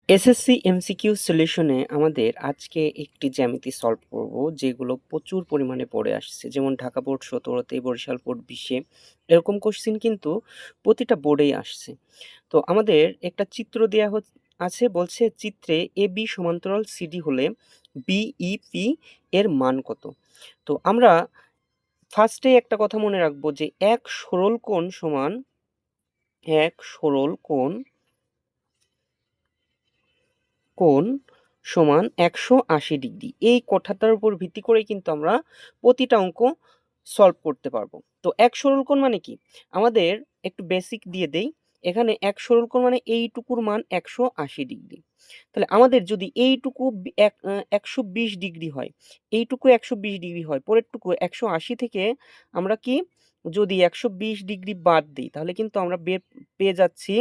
SSC MCQ সলিউশনে আমাদের আজকে একটি জ্যামিতি সলভ করব, যেগুলো প্রচুর পরিমাণে পড়ে আসছে। যেমন ঢাকা বোর্ড ১৭-তে, বরিশাল বোর্ড ২০-এ, এরকম কোশ্চেন কিন্তু প্রতিটা বোর্ডেই আসছে। তো আমাদের একটা চিত্র দেয়া আছে, বলছে চিত্রে এবি সমান্তরাল সিডি হলে বিইপি এর মান কত? তো আমরা ফার্স্টে একটা কথা মনে রাখবো যে এক সরল কোণ সমান ১৮০ ডিগ্রি। এই কথাটার উপর ভিত্তি করেই কিন্তু আমরা প্রতিটা অঙ্ক সলভ করতে পারবো। তো এক সরল কোণ মানে কি? আমাদের একটু বেসিক দিয়ে দেই। এখানে এক সরল কোণ মানে এইটুকুর মান ১৮০ ডিগ্রি। তাহলে আমাদের যদি এইটুকু ১২০ ডিগ্রি হয়, এইটুকু ১২০ ডিগ্রি হয়, পরেরটুকু ১৮০ থেকে আমরা কি যদি ১২০ ডিগ্রি বাদ দিই, তাহলে কিন্তু আমরা পেয়ে যাচ্ছি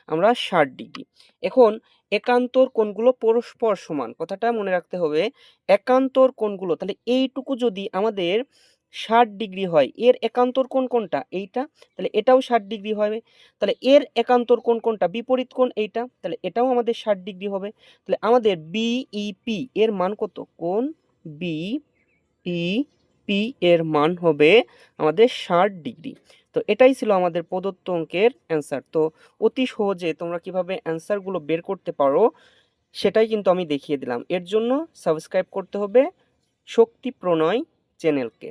আমরা ৬০ ডিগ্রি। এখন একান্তর কোণগুলো পরস্পর সমান, কথাটা মনে রাখতে হবে। একান্তর কোণগুলো, তাহলে এইটুকু যদি আমাদের ৬০ ডিগ্রি হয়, এর একান্তর কোণ কোনটা? এইটা। তাহলে এটাও ৬০ ডিগ্রি হবে। তাহলে এর একান্তর কোণ কোনটা? বিপরীত কোণ এইটা। তাহলে এটাও আমাদের ৬০ ডিগ্রি হবে। তাহলে আমাদের বিইপি এর মান কত? কোণ বিইপি এর মান হবে আমাদের ৬০ ডিগ্রি। তো এটাই ছিল আমাদের প্রদত্ত অঙ্কের অ্যান্সার। তো অতি সহজে তোমরা কিভাবে অ্যান্সারগুলো বের করতে পারো সেটাই কিন্তু আমি দেখিয়ে দিলাম। এর জন্য সাবস্ক্রাইব করতে হবে শক্তি প্রণয় চ্যানেলকে।